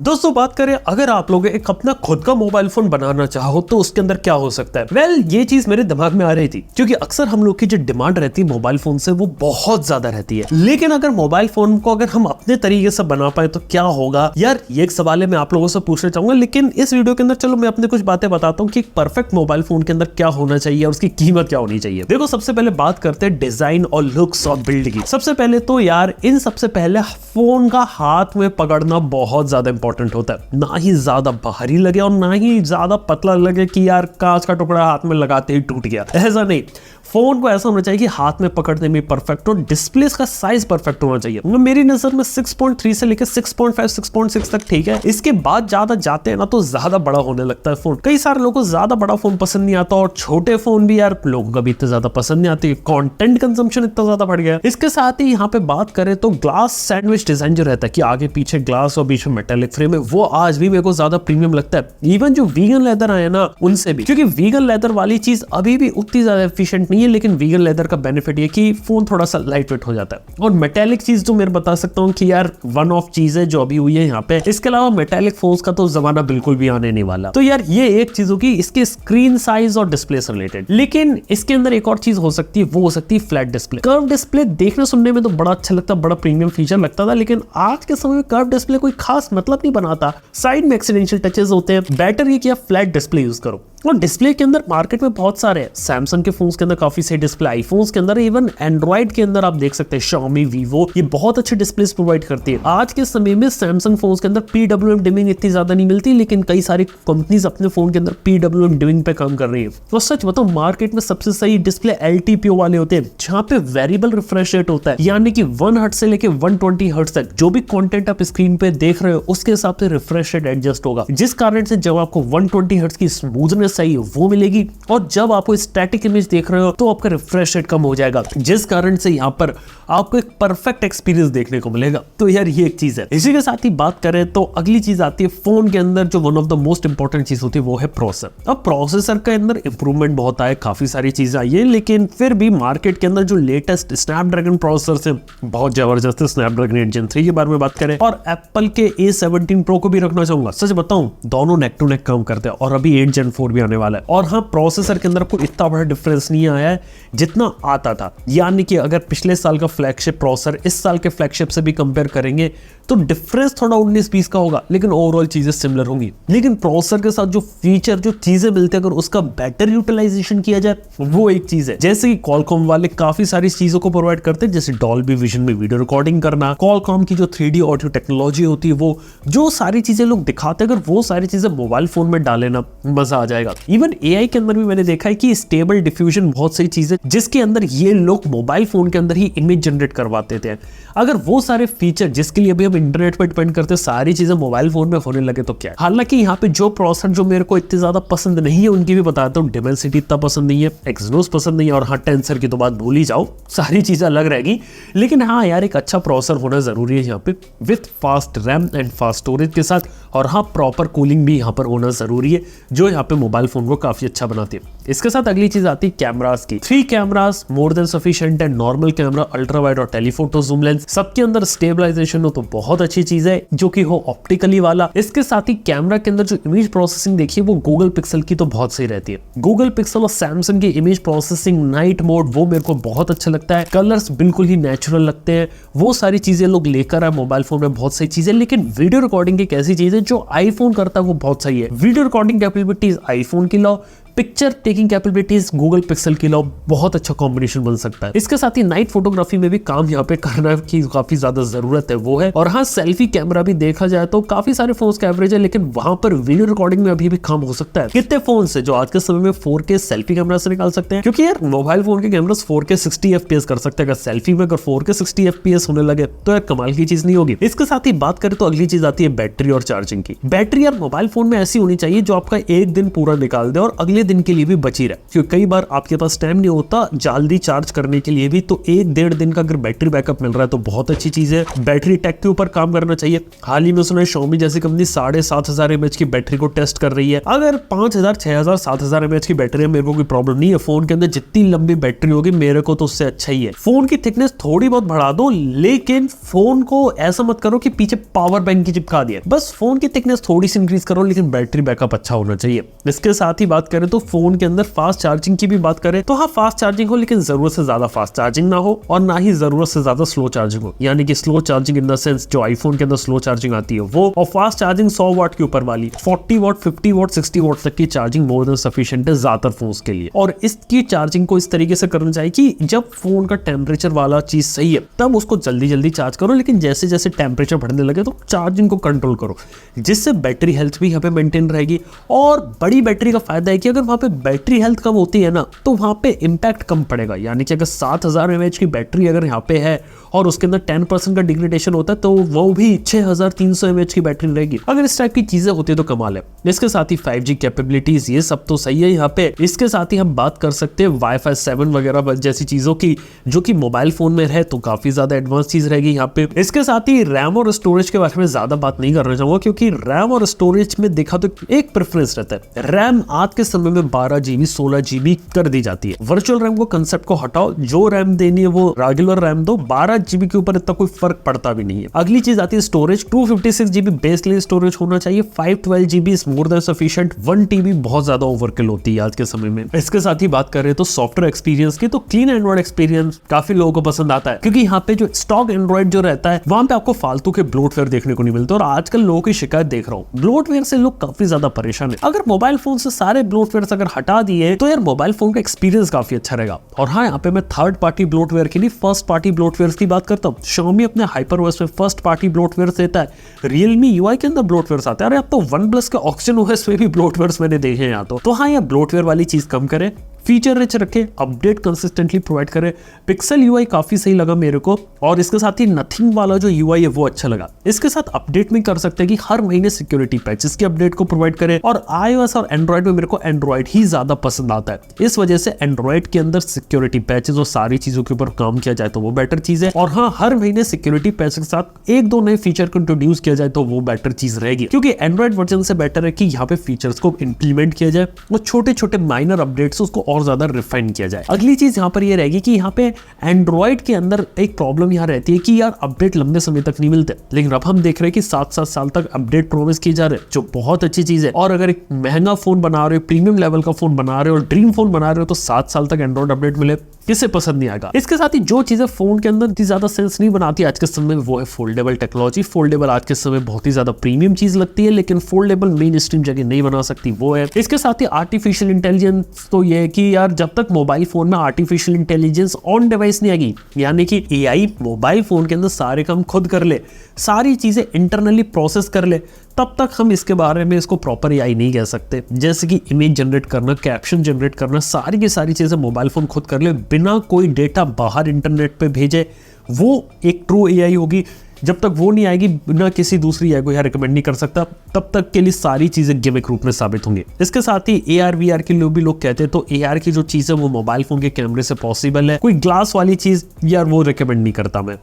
दोस्तों बात करें अगर आप लोग एक अपना खुद का मोबाइल फोन बनाना चाहो तो उसके अंदर क्या हो सकता है। वेल ये चीज मेरे दिमाग में आ रही थी क्योंकि अक्सर हम लोग की जो डिमांड रहती है मोबाइल फोन से वो बहुत ज्यादा रहती है। लेकिन अगर मोबाइल फोन को अगर हम अपने तरीके से बना पाए तो क्या होगा यार, ये एक सवाल है मैं आप लोगों से पूछना चाहूंगा। लेकिन इस वीडियो के अंदर चलो मैं अपने कुछ बातें बताता हूँ कि एक परफेक्ट मोबाइल फोन के अंदर क्या होना चाहिए और उसकी कीमत क्या होनी चाहिए। देखो सबसे पहले बात करते हैं डिजाइन और लुक्स और बिल्ड की। सबसे पहले तो यार इन सबसे पहले फोन का हाथ में पकड़ना बहुत ज्यादा इंपॉर्टेंट होता है। ना ही ज्यादा भारी लगे और ना ही ज्यादा पतला लगे कि यार कांच का टुकड़ा हाथ में लगाते ही टूट गया, ऐसा नहीं। फोन को ऐसा होना चाहिए कि हाथ में पकड़ने में परफेक्ट हो, डिस्प्ले का साइज परफेक्ट होना चाहिए। मेरी नजर में 6.3 से लेकर 6.5 6.6 तक ठीक है। इसके बाद ज्यादा जाते हैं ना तो ज्यादा बड़ा होने लगता है फोन। कई सारे लोगों को ज्यादा बड़ा फोन पसंद नहीं आता और छोटे फोन भी यार लोगों को भी इतना ज्यादा पसंद नहीं आती। कंटेंट कंजम्पशन इतना ज्यादा बढ़ गया। इसके साथ ही यहाँ पे बात करें तो ग्लास सैंडविच डिजाइन जो रहता है कि आगे पीछे ग्लास और बीच में मेटालिक फ्रेम है, वो आज भी मेरे को ज्यादा प्रीमियम लगता है। इवन जो वीगन लेदर आए ना उनसे भी, क्योंकि वीगन लेदर वाली चीज अभी भी उतनी ज्यादा एफिशिएंट नहीं है। लेकिन वीगन लेदर का बेनिफिट ये कि फोन थोड़ा सा लाइट वेट हो जाता है। और मेटालिक चीज जो मैं बता सकता हूँ कि यार वन ऑफ चीज है जो अभी हुई है यहाँ पे। इसके अलावा मेटालिक फोन्स का तो जमाना बिल्कुल भी आने नहीं वाला। तो यार ये एक चीज होगी इसके स्क्रीन साइज और डिस्प्ले से रिलेटेड। लेकिन इसके अंदर एक और चीज हो सकती है, वो हो सकती है फ्लैट डिस्प्ले। कर्व डिस्प्ले देखने सुनने में तो बड़ा अच्छा लगता है, बड़ा प्रीमियम फीचर लगता था। लेकिन आज के समय में कर्व डिस्प्ले कोई खास मतलब नहीं बनाता। साइड में एक्सीडेंशियल टचेस होते हैं। बेटर ये कि आप फ्लैट डिस्प्ले यूज करो। और डिस्प्ले के अंदर मार्केट में बहुत सारे हैं। सैमसंग के फोन्स के अंदर काफी सही डिस्प्ले, आईफोन्स के अंदर, इवन एंड्रॉइड के अंदर आप देख सकते हैं Xiaomi, Vivo ये बहुत अच्छे डिस्प्लेस प्रोवाइड करती है। आज के समय में सैमसंग फोन्स के अंदर PWM डिमिंग इतनी ज्यादा नहीं मिलती, लेकिन कई सारी कंपनीज अपने फोन के अंदर PWM डिमिंग पे काम कर रही है। और सच बताओ मार्केट में सबसे सही डिस्प्ले LTPO वाले होते हैं, जहाँ पे वेरिएबल रिफ्रेश रेट होता है, यानी कि 1 हर्ट्ज से लेके 120 हर्ट्ज तक जो भी कंटेंट आप स्क्रीन पे देख रहे हो उसके हिसाब से रिफ्रेश रेट एडजस्ट होगा। जिस कारण से जब आपको 120 हर्ट्ज की स्मूथनेस चाहिए वो मिलेगी, और जब आपको स्टैटिक इमेज देख रहे हो तो आपका रिफ्रेश रेट कम हो जाएगा, जिस कारण से यहाँ पर आपको एक परफेक्ट एक्सपीरियंस देखने को मिलेगा। तो यार ये एक चीज है। इसी के साथ ही बात करें तो अगली चीज आती है फोन के अंदर जो one of the most important चीज होती है वो है प्रोसेसर। अब प्रोसेसर के अंदर इंप्रूवमेंट बहुत आए, काफी सारी चीजें आई है, लेकिन फिर भी मार्केट के अंदर जो लेटेस्ट स्नैपड्रैगन प्रोसेसर है बहुत जबरदस्त है। स्नैपड्रैगन 8 Gen 3 के बारे में बात करें और एप्पल के A17 Pro को भी रखना चाहूंगा। सच बताऊं दोनों नेक टू नेक काम करते हैं और अभी 8 Gen 4 भी आने वाला है। और हाँ, प्रोसेसर के अंदर कोई इतना बड़ा डिफरेंस नहीं आया है जितना आता था। यानी कि अगर पिछले साल का फ्लैगशिप प्रोसेसर इस साल के फ्लैगशिप से भी कंपेयर करेंगे तो डिफरेंस थोड़ा 19-20 का होगा, लेकिन ओवरऑल चीजें सिमिलर होंगी। लेकिन प्रोसेसर के साथ जो फीचर जो चीजें मिलती है अगर उसका बेटर यूटिलाइजेशन किया जाए वो एक चीज है। जैसे कि Qualcomm वाले काफी सारी चीजों को प्रोवाइड करते हैं, जैसे डॉल्बी विजन में वीडियो रिकॉर्डिंग करना, Qualcomm की जो 3D ऑडियो टेक्नोलॉजी होती है, वो जो सारी चीजें लोग दिखाते हैं अगर वो सारी चीजें मोबाइल फोन में डाले ना मजा आ जाएगा। इवन AI के अंदर भी मैंने देखा है कि स्टेबल डिफ्यूजन बहुत सही चीज है, जिसके अंदर ये लोग मोबाइल फोन के अंदर ही इमेज जनरेट करवाते थे। अगर वो सारे फीचर जिसके लिए अभी हम इंटरनेट पर डिपेंड करते हैं सारी चीजें मोबाइल फोन में होने लगे तो क्या। हालांकि यहाँ पे जो प्रोसेसर जो मेरे को इतने ज्यादा पसंद नहीं है उनकी भी बताता हूँ। डिमेंसिटी इतना पसंद नहीं है, एक्सिनोस पसंद नहीं है, और हाँ टेंसर की तो बात भूल ही जाओ, सारी चीजें अलग रहेगी। लेकिन हाँ यार एक अच्छा प्रोसेसर होना जरूरी है यहाँ पे, with fast RAM and fast storage के साथ। और हाँ प्रॉपर कूलिंग भी यहाँ पर होना जरूरी है, जो यहाँ पे मोबाइल फोन को काफी अच्छा बनाती है। इसके साथ अगली चीज आती है कैमरास की। 3 कैमरास मोर देन सफिशिएंट है। नॉर्मल कैमरा, अल्ट्रा वाइड और टेलीफोटो जूम लेंस, सबके अंदर स्टेबलाइजेशन हो तो बहुत अच्छी चीज है, जो कि हो ऑप्टिकली वाला। इसके साथ ही कैमरा के अंदर जो इमेज प्रोसेसिंग देखिए वो गूगल पिक्सल की तो बहुत सही रहती है। गूगल पिक्सल और सैमसंग की इमेज प्रोसेसिंग नाइट मोड वो मेरे को बहुत अच्छा लगता है। कलर्स बिल्कुल ही नेचुरल लगते हैं। वो सारी चीजें लोग लेकर आए मोबाइल फोन में, बहुत सही चीज है। लेकिन वीडियो रिकॉर्डिंग एक ऐसी चीज है जो आईफोन करता है वो बहुत सही है। वीडियो रिकॉर्डिंग कैपेबिलिटीज आईफोन की लाओ, picture taking capabilities Google pixel की लाओ, बहुत अच्छा कॉम्बिनेशन बन सकता है। इसके साथ ही नाइट फोटोग्राफी में भी काम यहाँ पे करना की काफी ज्यादा जरूरत है वो है। और हाँ सेल्फी कैमरा भी देखा जाए तो काफी सारे फोन्स का एवरेज है, लेकिन वहां पर वीडियो रिकॉर्डिंग में अभी भी काम हो सकता है। कितने फोन है जो आज के समय में 4K सेल्फी कैमरा से निकाल सकते हैं, क्योंकि यार मोबाइल फोन के कैमरा 4K 60 FPS कर सकते हैं। अगर सेल्फी में अगर 4K 60 FPS होने लगे तो यार कमाल की चीज नहीं होगी। इसके साथ ही बात करें तो अगली चीज आती है बैटरी और चार्जिंग की। बैटरी यार मोबाइल फोन में ऐसी होनी चाहिए जो आपका एक दिन पूरा निकाल दे और अगले दिन के लिए भी बची रहे, क्योंकि कई बार आपके पास टाइम नहीं होता जल्दी चार्ज करने के लिए भी, तो 1-1.5 दिन का अगर बैटरी बैकअप मिल रहा है तो बहुत अच्छी चीज है। बैटरी टेक के ऊपर काम करना चाहिए। हाल ही में सुना है Xiaomi जैसी कंपनी 7,500 mAh की बैटरी को टेस्ट कर रही है। अगर 5,000, 6,000, 7,000 mAh की बैटरी है, मेरे को कोई प्रॉब्लम नहीं है। फोन के अंदर जितनी लंबी बैटरी होगी मेरे को तो उससे अच्छा ही है। फोन की थिकनेस थोड़ी बहुत बढ़ा दो, लेकिन फोन को ऐसा मत करो कि पीछे पावर बैंक की चिपका दिया। बस फोन की थिकनेस थोड़ी सी इंक्रीज करो, लेकिन बैटरी बैकअप अच्छा होना चाहिए। इसके साथ ही बात करें तो फोन के अंदर फास्ट चार्जिंग की भी बात करें तो हाँ, फास्ट चार्जिंग हो, लेकिन जरूरत से ज्यादा फास्ट चार्जिंग ना हो और ना ही जरूरत से ज्यादा स्लो चार्जिंग हो। यानी कि slow charging in the sense जो आईफोन के अंदर स्लो चार्जिंग आती है वो, और फास्ट चार्जिंग 100 वाट के ऊपर वाली। 40 वाट, 50 वाट, 60 वाट तक की चार्जिंग मोर देन सफिशिएंट है ज्यादातर फोन्स के लिए। और इसकी चार्जिंग को इस तरीके से करना चाहिए कि जब फोन का टेम्परेचर वाला चीज सही है तब उसको जल्दी जल्दी चार्ज करो, लेकिन जैसे जैसे टेम्परेचर बढ़ने लगे तो चार्जिंग को कंट्रोल करो, जिससे बैटरी हेल्थ भी यहाँ पे मेंटेन रहेगी। और बड़ी बैटरी का फायदा है कि अगर वहां पे बैटरी हेल्थ कम होती है ना तो वहां पे इंपैक्ट कम पड़ेगा। यानी कि अगर 7,000 mAh की बैटरी अगर यहाँ पे है और उसके अंदर 10% का डिग्रेडेशन होता है तो वो भी 6,300 mAh की बैटरी रहेगी। अगर इस टाइप की चीजें होती है तो कमाल है। इसके साथ ही 5G कैपेबिलिटीज ये सब तो सही है यहाँ पे। इसके साथ ही हम बात कर सकते हैं Wi-Fi 7 वगैरह जैसी चीजों की, जो कि मोबाइल फोन में है तो काफी ज्यादा एडवांस चीज रहेगी यहाँ पे। इसके साथ ही रैम और स्टोरेज के बारे में ज्यादा बात नहीं करना चाहूंगा, क्योंकि रैम और स्टोरेज में देखा तो एक प्रेफरेंस रहता है। रैम आज के समय में 12 GB 16 GB कर दी जाती है। वर्चुअल रैम को कंसेप्ट को हटाओ, जो रैम देनी है वो रेगुलर रैम दो। 12 GB के ऊपर इतना कोई फर्क पड़ता भी नहीं है। अगली चीज आती है स्टोरेज। 256 GB बेसलाइन स्टोरेज होना चाहिए। 512 GB is more than sufficient. 1 TB बहुत ज्यादा ओवरकिल होती है आज के समय में। इसके साथ ही बात कर रहे हैं तो सॉफ्टवेयर एक्सपीरियंस की, तो क्लीन एंड्रॉइड एक्सपीरियंस काफी लोगों को पसंद आता है, क्योंकि यहाँ पे जो स्टॉक एंड्रॉइड जो रहता है वहां पे आपको फालतू के ब्लोटवेयर देखने को नहीं मिलते। और आजकल लोगों की शिकायत देख रहा हूँ, ब्लोटवेयर से लोग काफी ज्यादा परेशान है। अगर मोबाइल फोन से सारे ब्लोटवेयर अगर हटा दिए तो यार मोबाइल फोन का एक्सपीरियंस काफी अच्छा रहेगा। और हाँ, यहाँ पे मैं थर्ड पार्टी ब्लोटवेयर के लिए फर्स्ट पार्टी ब्लोटवेयर की बात करता हूँ। Xiaomi अपने HyperOS में फर्स्ट पार्टी ब्लोटवेयर देता है। Realme UI के अंदर ब्लोटवेयर आते हैं। अरे अब तो OnePlus के OxygenOS में भी ब्लोटवेयर मैंने देखे हैं यहाँ तो हाँ, ये ब्लोटवेयर वाली चीज कम करे, फीचर रिच रखे, अपडेट कंसिस्टेंटली प्रोवाइड करे। पिक्सल UI काफी सही लगा मेरे को, और इसके साथ ही नथिंग वाला जो UI है वो अच्छा लगा। इसके साथ अपडेट में कर सकते हैं कि हर महीने सिक्योरिटी पैचेस की अपडेट को प्रोवाइड करे। और iOS और एंड्रॉइड में मेरे को एंड्रॉइड ही ज्यादा पसंद आता है। इस वजह से एंड्रॉइड के अंदर सिक्योरिटी पैचेस और सारी चीजों के ऊपर काम किया जाए तो वो बेटर चीज है। और हाँ, हर महीने सिक्योरिटी पैच के साथ 1-2 नए फीचर को इंट्रोड्यूस किया जाए तो वो बेटर चीज रहेगी, क्योंकि एंड्रॉइड वर्जन से बेटर है कि यहाँ पे फीचर्स को इंप्लीमेंट किया जाए और छोटे छोटे माइनर अपडेट्स उसको और ज्यादा रिफाइन किया जाए। अगली चीज यहाँ पर ये रहेगी कि यहाँ पे एंड्रॉइड के अंदर एक प्रॉब्लम यहाँ रहती है कि यार अपडेट लंबे समय तक नहीं मिलते, लेकिन अब हम देख रहे हैं कि 7-7 साल तक अपडेट प्रोमिस किए जा रहे हैं, जो बहुत अच्छी चीज है। और अगर एक महंगा फोन बना रहे हो, प्रीमियम लेवल का फोन बना रहे हो और ड्रीम फोन बना रहे हो तो 7 साल तक एंड्रॉइड अपडेट मिले, किसे पसंद नहीं आएगा। इसके साथ ही जो चीजें फोन के अंदर इतनी ज्यादा सेंस नहीं बनाती आज के समय में वो है फोल्डेबल टेक्नोलॉजी। फोल्डेबल आज के समय बहुत ही ज्यादा प्रीमियम चीज लगती है, लेकिन फोल्डेबल मेन स्ट्रीम जगह नहीं बना सकती वो है। इसके साथ ही आर्टिफिशियल इंटेलिजेंस, तो ये है कि यार जब तक मोबाइल फोन में आर्टिफिशियल इंटेलिजेंस ऑन डिवाइस नहीं आएगी, यानी कि AI मोबाइल फोन के अंदर सारे काम खुद कर ले, सारी चीजें इंटरनली प्रोसेस कर ले, तब तक हम इसके बारे में इसको प्रॉपर AI नहीं कह सकते। जैसे कि इमेज जनरेट करना, कैप्शन जनरेट करना, सारी की सारी चीजें मोबाइल फोन खुद कर ले बिना कोई डेटा बाहर इंटरनेट पे भेजे, वो एक ट्रू AI होगी। जब तक वो नहीं आएगी, बिना किसी दूसरी AI को यह रिकमेंड नहीं कर सकता, तब तक के लिए सारी चीजें गिमिक रूप में साबित होंगी। इसके साथ ही AR VR के लिए भी लोग कहते हैं, तो AR की जो चीज है वो मोबाइल फोन के कैमरे से पॉसिबल है। कोई ग्लास वाली चीज यार वो रिकमेंड नहीं करता मैं।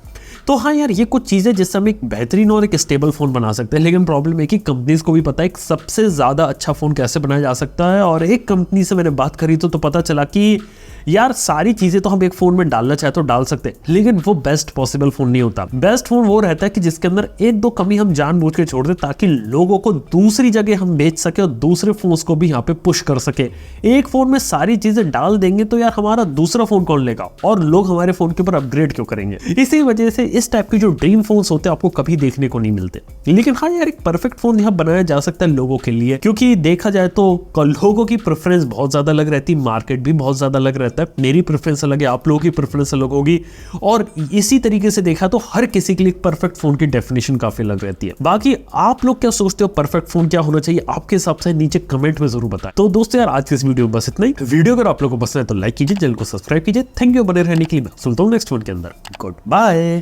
तो हाँ यार, ये कुछ चीजें जिससे हम एक बेहतरीन और एक स्टेबल फोन बना सकते हैं, लेकिन प्रॉब्लम है कि कंपनीज को भी पता है सबसे ज्यादा अच्छा फोन कैसे बनाया जा सकता है। और एक कंपनी से मैंने बात करी तो पता चला कि यार सारी चीजें तो हम एक फोन में डालना चाहे तो डाल सकते हैं, लेकिन वो बेस्ट पॉसिबल फोन नहीं होता। बेस्ट फोन वो रहता है कि जिसके अंदर 1-2 कमी हम जानबूझ के छोड़ दे, ताकि लोगों को दूसरी जगह हम बेच सके और दूसरे फोन्स को भी यहाँ पे पुश कर सके। एक फोन में सारी चीजें डाल देंगे तो यार हमारा दूसरा फोन कौन लेगा, और लोग हमारे फोन के ऊपर अपग्रेड क्यों करेंगे। इसी वजह से इस टाइप के जो ड्रीम फोन्स होते हैं आपको कभी देखने को नहीं मिलते। लेकिन हाँ यार, एक परफेक्ट फोन यहाँ बनाया जा सकता है लोगों के लिए, क्योंकि देखा जाए तो लोगों की प्रेफरेंस बहुत ज्यादा अलग रहती है, मार्केट भी बहुत ज्यादा अलग रहता है। मेरी प्रेफरेंस अलग है, आप लोगों की प्रेफरेंस अलग होगी, और इसी तरीके से देखा तो हर किसी के लिए परफेक्ट फोन की डेफिनेशन काफी अलग रहती है। बाकी आप लोग क्या सोचते हो, परफेक्ट फोन क्या होना चाहिए आपके हिसाब से, नीचे कमेंट में जरूर बताएं। तो दोस्तों यार, आज की इस वीडियो में बस इतना ही। वीडियो अगर आप लोगों को पसंद है तो लाइक कीजिए, चैनल को सब्सक्राइब कीजिए। थैंक यू बने रहने के लिए। मैं सुनता हूँ नेक्स्ट वन के अंदर। Good bye.